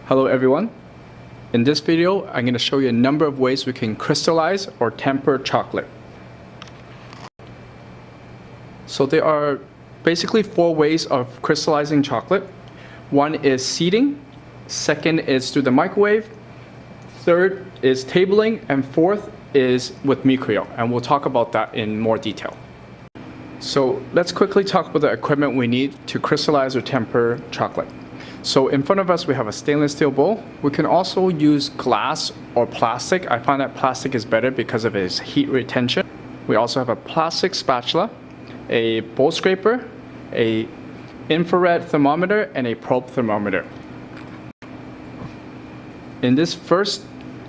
Hello everyone. In this video, I'm going to show you a number of ways we can crystallize or temper chocolate. So there are basically 4 ways of crystallizing chocolate. One is seeding, second is through the microwave, third is tabling, and fourth is with Mycryo, and we'll talk about that in more detail. So let's quickly talk about the equipment we need to crystallize or temper chocolate. So in front of us we have a stainless steel bowl. We can also use glass or plastic. I find that plastic is better because of its heat retention. We also have a plastic spatula, a bowl scraper, a infrared thermometer, and a probe thermometer. In this first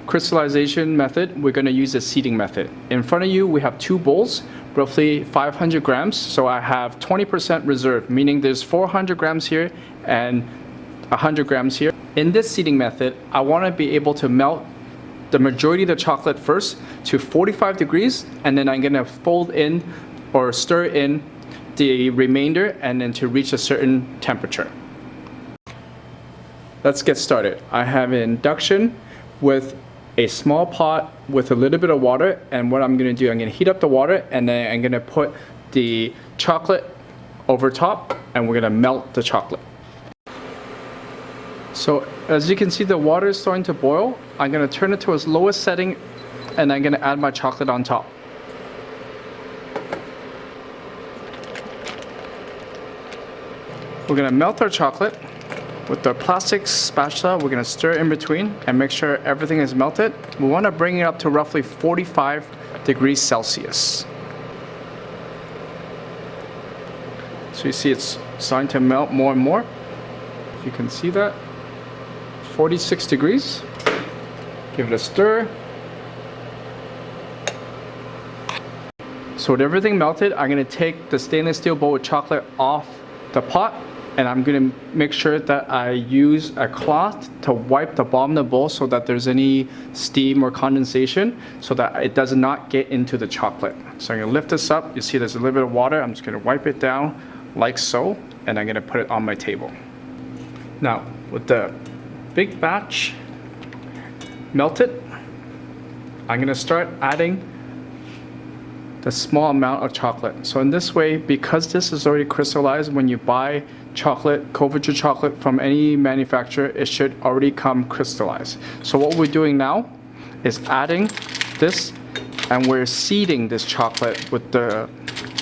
crystallization method, we're going to use the seeding method. In front of you we have 2 bowls, roughly 500 grams. So I have 20% reserve, meaning there's 400 grams here and 100 grams here. In this seeding method, I want to be able to melt the majority of the chocolate first to 45 degrees, and then I'm going to fold in or stir in the remainder and then to reach a certain temperature. Let's get started. I have an induction with a small pot with a little bit of water, and what I'm going to do, I'm going to heat up the water and then I'm going to put the chocolate over top and we're going to melt the chocolate. So as you can see, the water is starting to boil. I'm going to turn it to its lowest setting and I'm going to add my chocolate on top. We're going to melt our chocolate. With the plastic spatula, we're going to stir in between and make sure everything is melted. We want to bring it up to roughly 45 degrees Celsius. So you see it's starting to melt more and more. If you can see that. 46 degrees. Give it a stir. So with everything melted, I'm going to take the stainless steel bowl with chocolate off the pot, and I'm going to make sure that I use a cloth to wipe the bottom of the bowl so that there's any steam or condensation so that it does not get into the chocolate. So I'm going to lift this up. You see there's a little bit of water. I'm just going to wipe it down like so, and I'm going to put it on my table. Now with the big batch melted, I'm going to start adding the small amount of chocolate. So in this way, because this is already crystallized, when you buy chocolate, Couverture chocolate from any manufacturer, it should already come crystallized. So what we're doing now is adding this, and we're seeding this chocolate with the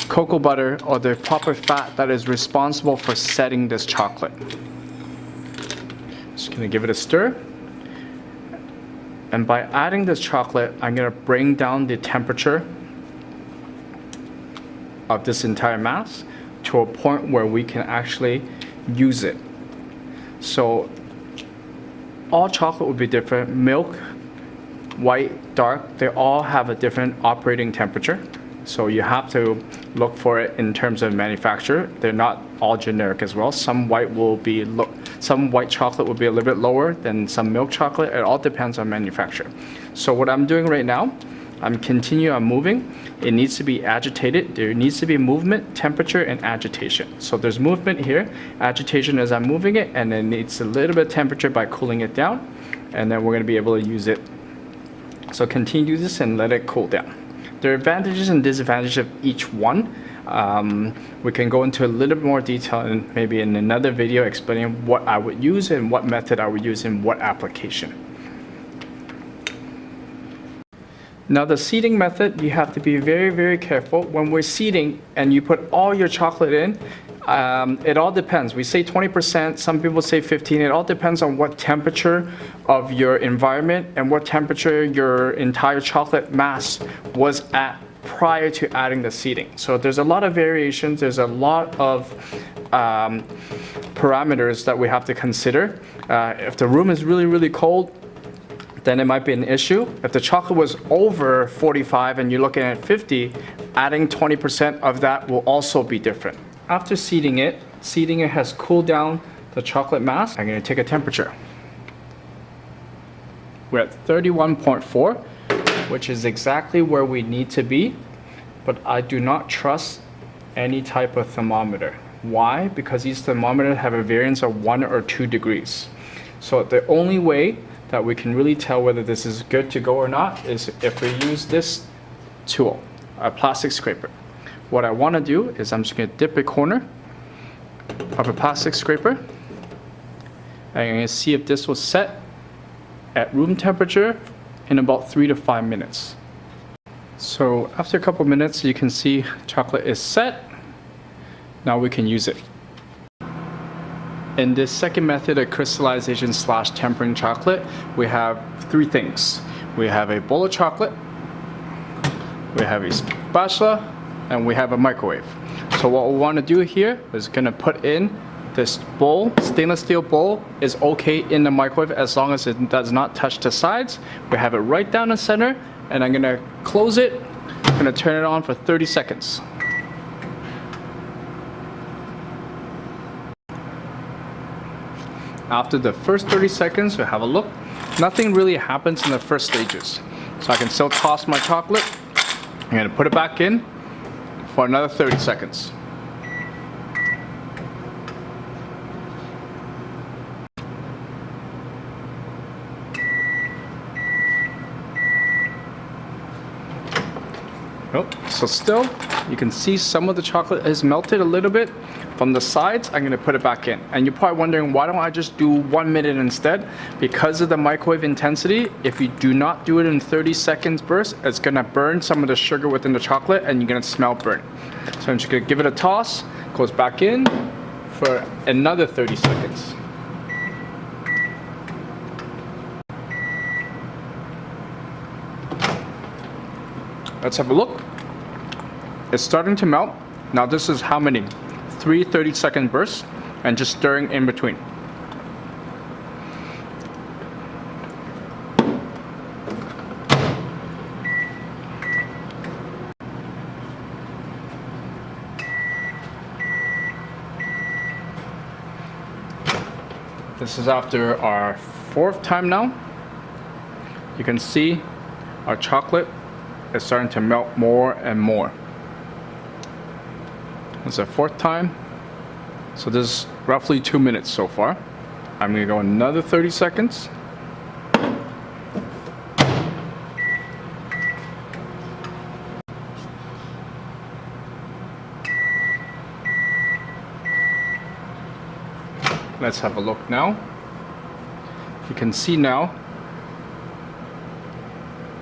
cocoa butter or the proper fat that is responsible for setting this chocolate. Just gonna give it a stir. And by adding this chocolate, I'm gonna bring down the temperature of this entire mass to a point where we can actually use it. So all chocolate would be different. Milk, white, dark, they all have a different operating temperature. So you have to look for it in terms of manufacturer. They're not all generic as well. Some white chocolate will be a little bit lower than some milk chocolate. It all depends on manufacturer. So what I'm doing right now, I'm moving. It needs to be agitated. There needs to be movement, temperature, and agitation. So there's movement here. Agitation as I'm moving it, and it needs a little bit of temperature by cooling it down, and then we're going to be able to use it. So continue this and let it cool down. There are advantages and disadvantages of each one. We can go into a little bit more detail and maybe in another video explaining what I would use and what method I would use in what application. Now the seeding method, you have to be very, very careful. When we're seeding and you put all your chocolate in, it all depends. We say 20%, some people say 15%. It all depends on what temperature of your environment and what temperature your entire chocolate mass was at prior to adding the seeding. So there's a lot of variations. There's a lot of parameters that we have to consider. If the room is really, really cold, then it might be an issue. If the chocolate was over 45 and you're looking at 50, adding 20% of that will also be different. After seeding it has cooled down the chocolate mass. I'm going to take a temperature. We're at 31.4, which is exactly where we need to be, but I do not trust any type of thermometer. Why? Because these thermometers have a variance of 1 or 2 degrees. So the only way that we can really tell whether this is good to go or not is if we use this tool, a plastic scraper. What I want to do is I'm just going to dip a corner of a plastic scraper, and I'm going to see if this was set at room temperature in about 3 to 5 minutes. So after a couple minutes, you can see chocolate is set. Now we can use it. In this second method of crystallization / tempering chocolate, we have 3 things. We have a bowl of chocolate, we have a spatula, and we have a microwave. So what we want to do here is going to put in this bowl. Stainless steel bowl is okay in the microwave as long as it does not touch the sides. We have it right down the center, and I'm going to close it. I'm going to turn it on for 30 seconds. After the first 30 seconds, we'll have a look. Nothing really happens in the first stages. So I can still toss my chocolate. I'm going to put it back in for another 30 seconds. So still, you can see some of the chocolate has melted a little bit from the sides. I'm going to put it back in. And you're probably wondering, why don't I just do 1 minute instead? Because of the microwave intensity, if you do not do it in 30 seconds bursts, it's going to burn some of the sugar within the chocolate and you're going to smell burnt. So I'm just going to give it a toss, goes back in for another 30 seconds. Let's have a look. It's starting to melt. Now this is how many? 3 30-second bursts, and just stirring in between. This is after our 4th time now. You can see our chocolate is starting to melt more and more. It's our 4th time. So this is roughly 2 minutes so far. I'm going to go another 30 seconds. Let's have a look now. You can see now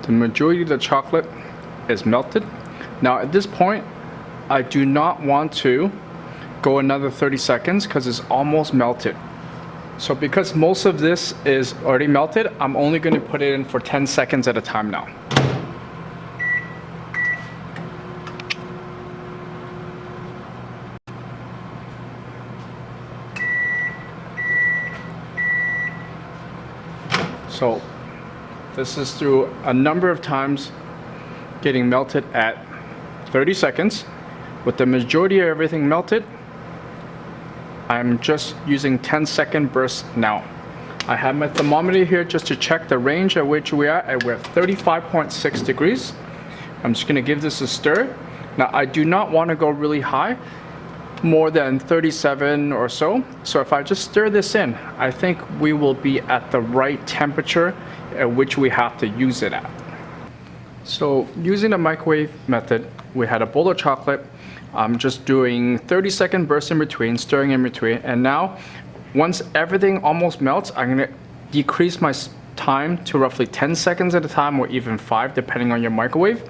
the majority of the chocolate is melted. Now at this point, I do not want to go another 30 seconds because it's almost melted. So because most of this is already melted, I'm only going to put it in for 10 seconds at a time now. So this is through a number of times getting melted at 30 seconds. With the majority of everything melted, I'm just using 10-second bursts now. I have my thermometer here just to check the range at which we are at. We're at 35.6 degrees. I'm just going to give this a stir. Now I do not want to go really high, more than 37 or so. So if I just stir this in, I think we will be at the right temperature at which we have to use it at. So using the microwave method, we had a bowl of chocolate. I'm just doing 30-second bursts in between, stirring in between. And now, once everything almost melts, I'm going to decrease my time to roughly 10 seconds at a time, or even 5, depending on your microwave.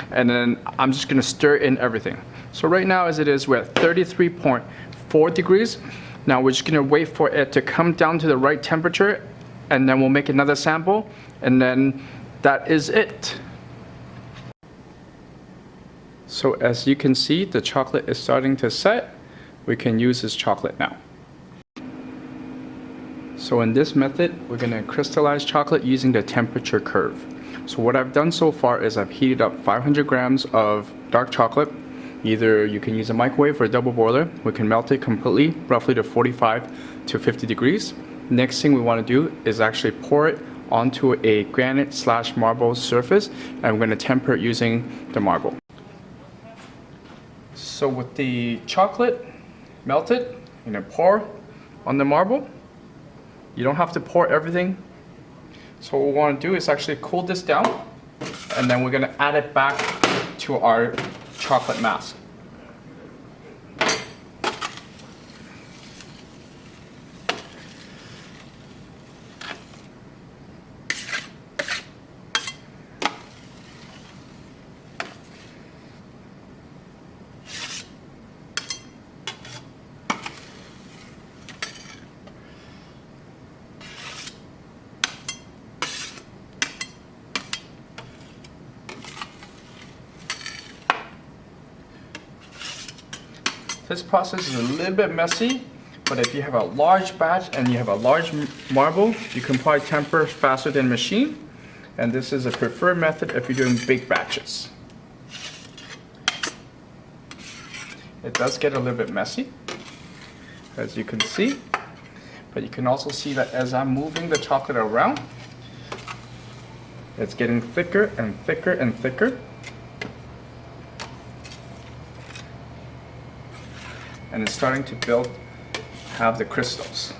And then I'm just going to stir in everything. So right now, as it is, we're at 33.4 degrees. Now we're just going to wait for it to come down to the right temperature, and then we'll make another sample, and then that is it. So as you can see, the chocolate is starting to set. We can use this chocolate now. So in this method, we're going to crystallize chocolate using the temperature curve. So what I've done so far is I've heated up 500 grams of dark chocolate. Either you can use a microwave or a double boiler. We can melt it completely, roughly to 45 to 50 degrees. Next thing we want to do is actually pour it onto a granite / marble surface, and we're going to temper it using the marble. So with the chocolate melted, I'm going to pour on the marble. You don't have to pour everything. So what we want to do is actually cool this down, and then we're going to add it back to our chocolate mask. This process is a little bit messy, but if you have a large batch and you have a large marble, you can probably temper faster than machine. And this is a preferred method if you're doing big batches. It does get a little bit messy, as you can see, but you can also see that as I'm moving the chocolate around, it's getting thicker and thicker and thicker. And it's starting to have the crystals.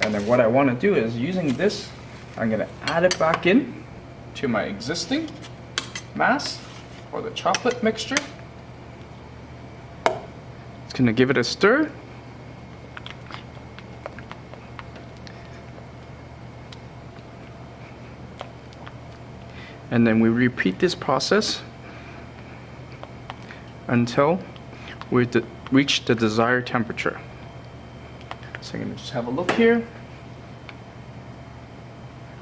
And then what I want to do is, using this, I'm going to add it back in to my existing mass or the chocolate mixture. It's going to give it a stir. And then we repeat this process until we reach the desired temperature. So I'm going to just have a look here.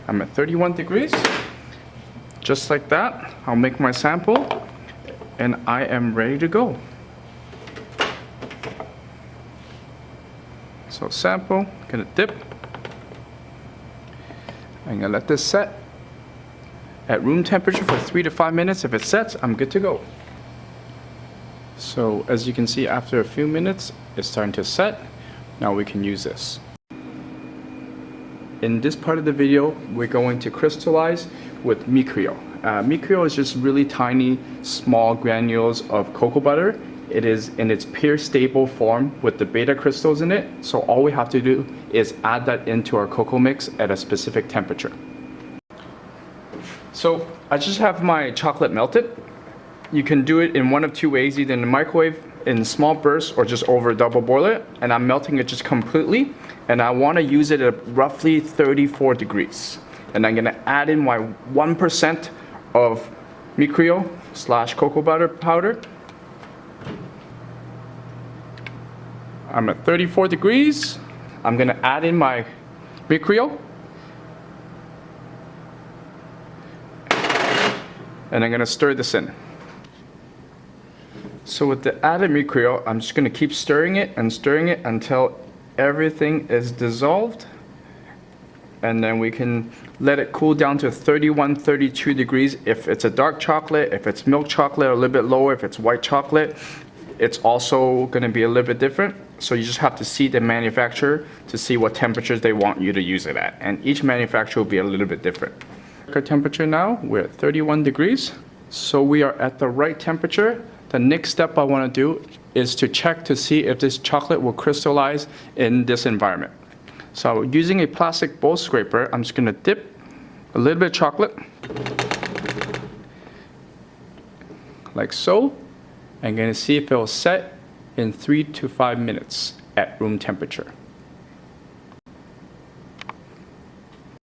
I'm at 31 degrees. Just like that, I'll make my sample and I am ready to go. So sample, gonna dip. I'm gonna let this set at room temperature for 3 to 5 minutes. If it sets, I'm good to go. So as you can see, after a few minutes, it's starting to set. Now we can use this. In this part of the video, we're going to crystallize with Mycryo. Mycryo is just really tiny, small granules of cocoa butter. It is in its pure stable form with the beta crystals in it. So all we have to do is add that into our cocoa mix at a specific temperature. So I just have my chocolate melted. You can do it in one of two ways, either in the microwave in small bursts or just over double boil it. And I'm melting it just completely. And I want to use it at roughly 34 degrees. And I'm going to add in my 1% of Mycryo / cocoa butter powder. I'm at 34 degrees. I'm going to add in my Mycryo. And I'm going to stir this in. So with the added Mycryo, I'm just going to keep stirring it until everything is dissolved. And then we can let it cool down to 31, 32 degrees. If it's a dark chocolate, if it's milk chocolate, a little bit lower. If it's white chocolate, it's also going to be a little bit different. So you just have to see the manufacturer to see what temperatures they want you to use it at. And each manufacturer will be a little bit different. Our temperature now, we're at 31 degrees. So we are at the right temperature. The next step I want to do is to check to see if this chocolate will crystallize in this environment. So using a plastic bowl scraper, I'm just going to dip a little bit of chocolate, like so. I'm going to see if it will set in 3 to 5 minutes at room temperature.